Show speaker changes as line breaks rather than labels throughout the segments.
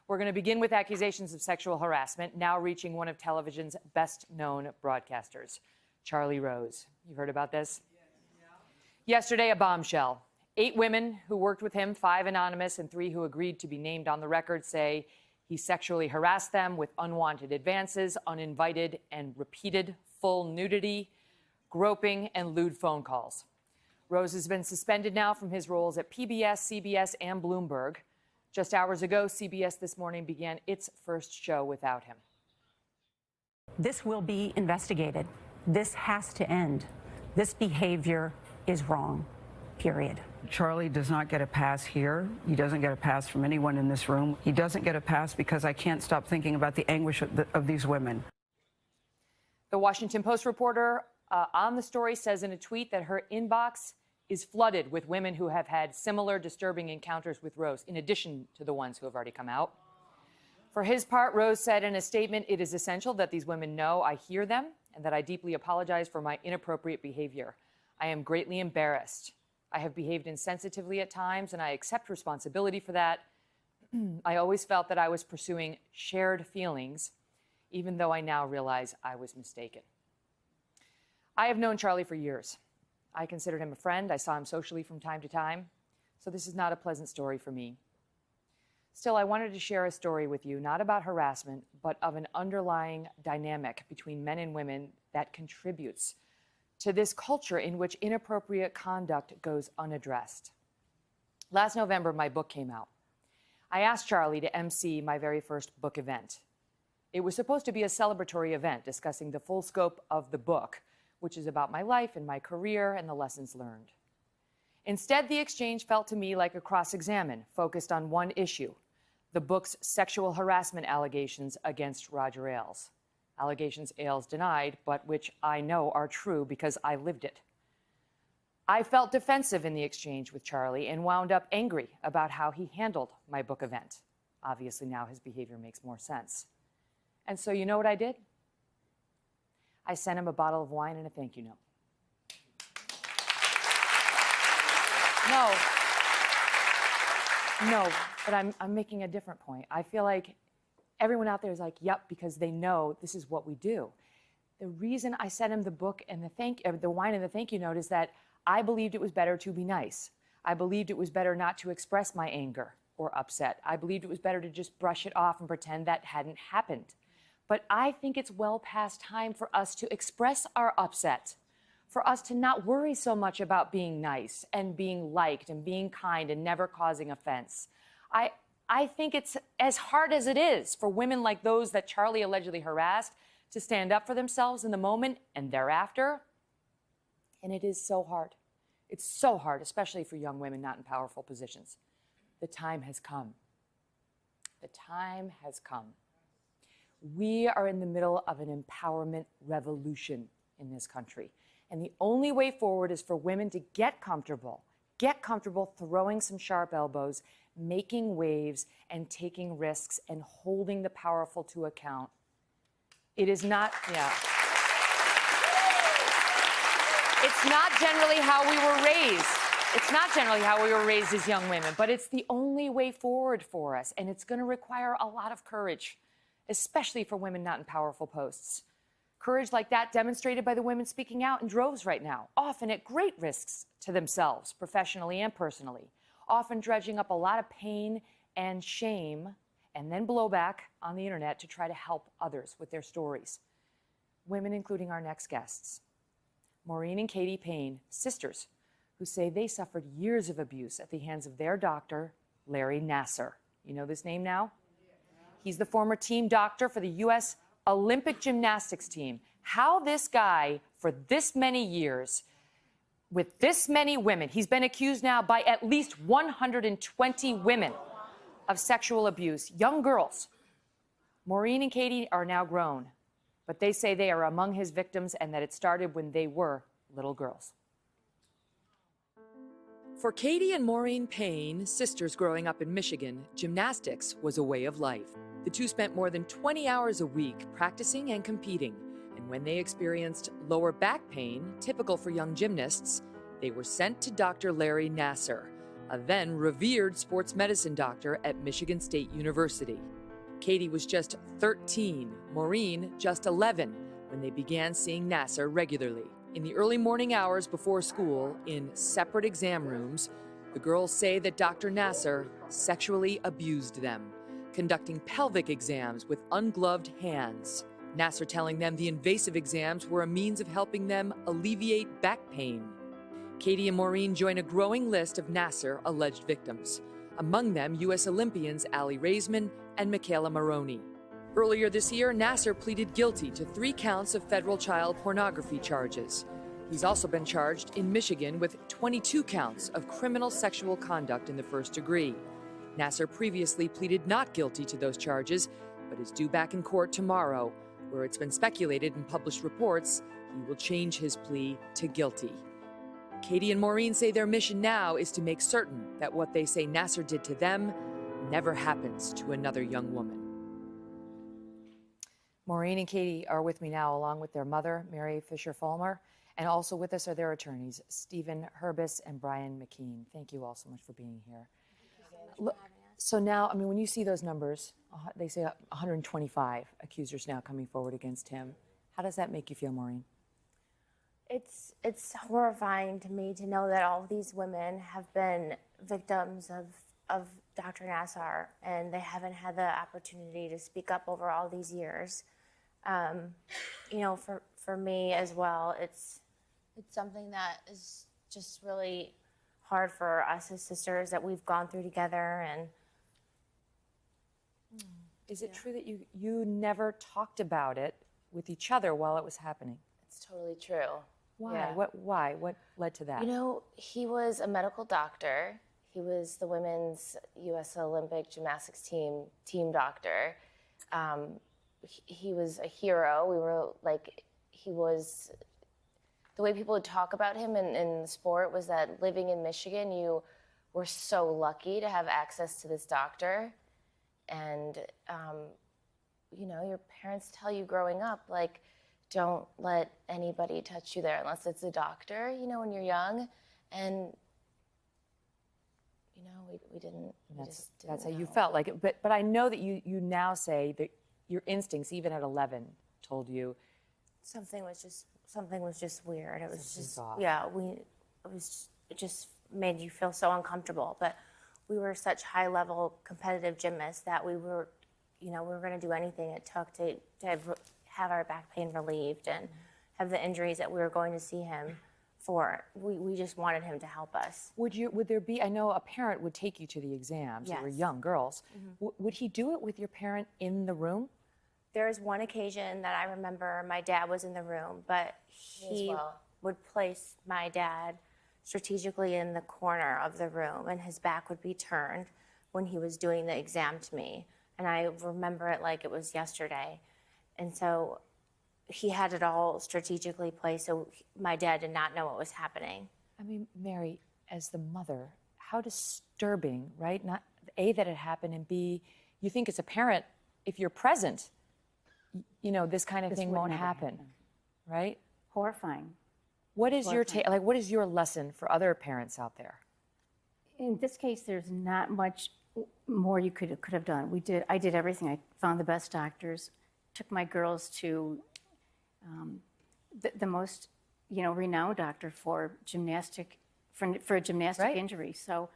We're going to begin with accusations of sexual harassment, now reaching one of television's best-known broadcasters, Charlie Rose. You heard about this? Yesterday, a bombshell. 8 women who worked with him, 5 anonymous and 3 who agreed to be named on the record, say he sexually harassed them with unwanted advances, uninvited and repeated full nudity, groping, and lewd phone calls. Rose has been suspended now from his roles at PBS, CBS, and Bloomberg. Just hours ago, CBS This Morning began its first show without him.
This will be investigated. This has to end. This behavior is wrong, period.
Charlie does not get a pass here. He doesn't get a pass from anyone in this room. He doesn't get a pass because I can't stop thinking about the anguish of these women.
The Washington Post reporter on the story says in a tweet that her inbox is flooded with women who have had similar disturbing encounters with Rose, in addition to the ones who have already come out. For his part, Rose said in a statement, "It is essential that these women know I hear them and that I deeply apologize for my inappropriate behavior. I am greatly embarrassed. I have behaved insensitively at times, and I accept responsibility for that. I always felt that I was pursuing shared feelings, even though I now realize I was mistaken." I have known Charlie for years. I considered him a friend. I saw him socially from time to time. So this is not a pleasant story for me. Still, I wanted to share a story with you, not about harassment, but of an underlying dynamic between men and women that contributes to this culture in which inappropriate conduct goes unaddressed. Last November, my book came out. I asked Charlie to MC my very first book event. It was supposed to be a celebratory event discussing the full scope of the book, which is about my life and my career and the lessons learned. Instead, the exchange felt to me like a cross-examine focused on one issue, the book's sexual harassment allegations against Roger Ailes. Allegations Ailes denied, but which I know are true because I lived it. I felt defensive in the exchange with Charlie and wound up angry about how he handled my book event. Obviously, now his behavior makes more sense. And so you know what I did? I sent him a bottle of wine and a thank you note. No, but I'm making a different point. I feel like everyone out there is like, yep, because they know this is what we do. The reason I sent him the book and the wine and the thank you note is that I believed it was better to be nice. I believed it was better not to express my anger or upset. I believed it was better to just brush it off and pretend that hadn't happened. But I think it's well past time for us to express our upset, for us to not worry so much about being nice and being liked and being kind and never causing offense. I think it's as hard as it is for women like those that Charlie allegedly harassed to stand up for themselves in the moment and thereafter. And it is so hard. It's so hard, especially for young women not in powerful positions. The time has come. The time has come. We are in the middle of an empowerment revolution in this country. And the only way forward is for women to get comfortable throwing some sharp elbows, making waves, and taking risks, and holding the powerful to account. It is not, It's not generally how we were raised. It's not generally how we were raised as young women, but it's the only way forward for us. And it's going to require a lot of courage, especially for women not in powerful posts. Courage like that demonstrated by the women speaking out in droves right now, often at great risks to themselves, professionally and personally, often dredging up a lot of pain and shame and then blowback on the internet to try to help others with their stories. Women including our next guests, Maureen and Katie Payne, sisters who say they suffered years of abuse at the hands of their doctor, Larry Nassar. You know this name now? He's the former team doctor for the U.S. Olympic gymnastics team. How this guy, for this many years, with this many women, he's been accused now by at least 120 women of sexual abuse, young girls. Maureen and Katie are now grown, but they say they are among his victims and that it started when they were little girls. For Katie and Maureen Payne, sisters growing up in Michigan, gymnastics was a way of life. The two spent more than 20 hours a week practicing and competing. And when they experienced lower back pain, typical for young gymnasts, they were sent to Dr. Larry Nassar, a then revered sports medicine doctor at Michigan State University. Katie was just 13, Maureen just 11, when they began seeing Nassar regularly. In the early morning hours before school, in separate exam rooms, the girls say that Dr. Nassar sexually abused them, conducting pelvic exams with ungloved hands. Nassar telling them the invasive exams were a means of helping them alleviate back pain. Katie and Maureen join a growing list of Nassar alleged victims, among them U.S. Olympians Aly Raisman and Michaela Maroney. Earlier this year, Nassar pleaded guilty to 3 counts of federal child pornography charges. He's also been charged in Michigan with 22 counts of criminal sexual conduct in the first degree. Nassar previously pleaded not guilty to those charges, but is due back in court tomorrow, where it's been speculated in published reports he will change his plea to guilty. Katie and Maureen say their mission now is to make certain that what they say Nassar did to them never happens to another young woman. Maureen and Katie are with me now, along with their mother, Mary Fisher-Fulmer, and also with us are their attorneys, Stephen Herbis and Brian McKean. Thank you all so much for being here. Look, so now, I mean, when you see those numbers, they say 125 accusers now coming forward against him. How does that make you feel, Maureen?
It's horrifying to me to know that all these women have been victims of Dr. Nassar, and they haven't had the opportunity to speak up over all these years. You know, for me as well, it's something that is just really hard for us as sisters that we've gone through together. And
Is it true that you never talked about it with each other while it was happening?
it's totally true.
Why?
Yeah.
Why? What led to that?
You know, he was a medical doctor. He was the women's U.S. Olympic gymnastics team doctor. He was a hero. We were like, he was, the way people would talk about him in the sport was that living in Michigan, you were so lucky to have access to this doctor. And, you know, your parents tell you growing up, like, don't let anybody touch you there unless it's a doctor, you know, when you're young. And, you know, we didn't.
That's how you felt like it. But I know that you now say that your instincts, even at 11, told you
something was just weird. It was
Something's
just
off.
yeah. It just made you feel so uncomfortable. But we were such high-level competitive gymnasts that we were, you know, we were going to do anything it took to have our back pain relieved and have the injuries that we were going to see him for. We just wanted him to help us.
Would there be, I know a parent would take you to the exams. You were
Yes.
young girls. Would he do it with your parent in the room?
There was one occasion that I remember my dad was in the room, but he
well.
would place my dad strategically in the corner of the room, and his back would be turned when he was doing the exam to me. And I remember it like it was yesterday. And so he had it all strategically placed, so my dad did not know what was happening.
I mean, Mary, as the mother, how disturbing, right? Not A, that it happened, and B, you think as a parent, if you're present, you know, this kind of
This
thing
would
won't
never
happen, right?
Horrifying.
What is your take? Like, what is your lesson for other parents out there?
In this case, there's not much more you could have done. I did everything. I found the best doctors, took my girls to the most, you know, renowned doctor for a gymnastic
Right.
injury. So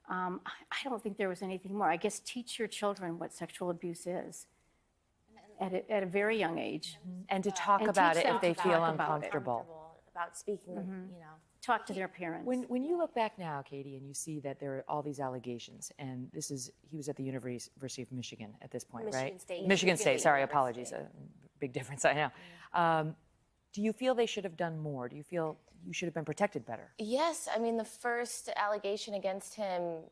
I don't think there was anything more. I guess teach your children what sexual abuse is at a very young age.
And to talk
And
about
teach
it
them
if they
to
feel
talk about it.
uncomfortable.
About speaking, you know.
Talk to their parents.
When you look back now, Katie, and you see that there are all these allegations, and he was at the University of Michigan at this point,
Michigan
right?
State.
Michigan State. Sorry,
University.
apologies. A big difference, I know. Do you feel they should have done more? Do you feel you should have been protected better?
Yes, I mean, the first allegation against him,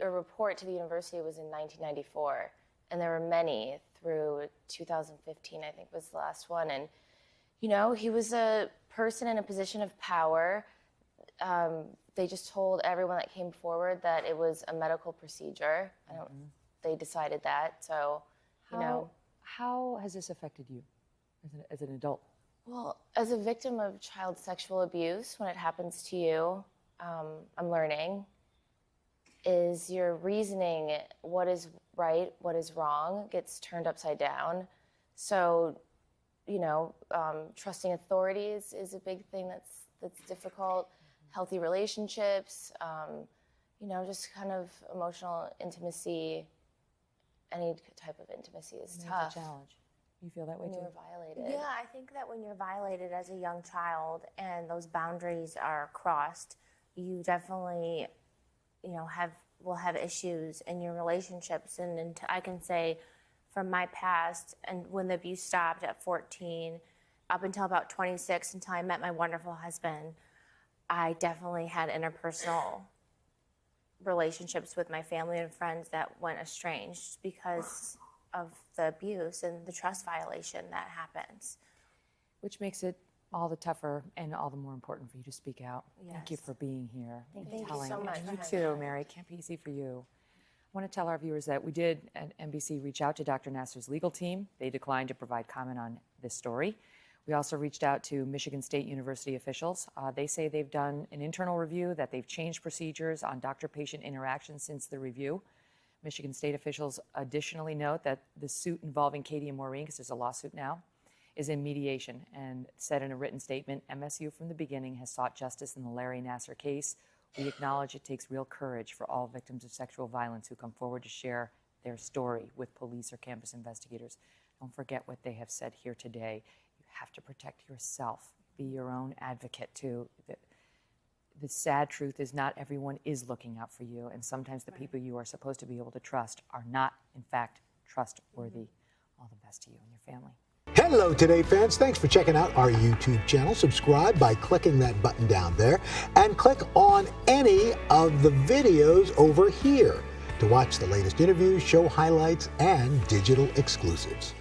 or report to the university, was in 1994, and there were many through 2015, I think was the last one. And, you know, he was a person in a position of power. They just told everyone that came forward that it was a medical procedure. They decided that, so, you know.
How has this affected you as an adult?
Well, as a victim of child sexual abuse, when it happens to you, I'm learning. is your reasoning, what is right, what is wrong, gets turned upside down. So, trusting authorities is a big thing that's difficult. Healthy relationships, just kind of emotional intimacy. Any type of intimacy is tough.
It's a challenge. You feel that way
When
too?
you're violated.
Yeah, I think that when you're violated as a young child and those boundaries are crossed, you definitely, will have issues in your relationships. And I can say from my past, and when the abuse stopped at 14, up until about 26, until I met my wonderful husband, I definitely had interpersonal relationships with my family and friends that went estranged because of the abuse and the trust violation that happens.
Which makes it all the tougher and all the more important for you to speak out. Thank you
Yes.
for being here.
Thank you
telling
so
it.
much
And
for
you
having
too,
me.
Mary. It can't be easy for you. I want to tell our viewers that we did at NBC reach out to Dr. Nassar's legal team. They declined to provide comment on this story. We also reached out to Michigan State University officials. They say they've done an internal review, that they've changed procedures on doctor-patient interactions since the review. Michigan State officials additionally note that the suit involving Katie and Maureen, because there's a lawsuit now, is in mediation, and said in a written statement, MSU from the beginning has sought justice in the Larry Nassar case. We acknowledge it takes real courage for all victims of sexual violence who come forward to share their story with police or campus investigators. Don't forget what they have said here today. You have to protect yourself. Be your own advocate too. The sad truth is not everyone is looking out for you, and sometimes the people you are supposed to be able to trust are not, in fact, trustworthy. All the best to you and your family.
Hello, Today fans. Thanks for checking out our YouTube channel. Subscribe by clicking that button down there and click on any of the videos over here to watch the latest interviews, show highlights, and digital exclusives.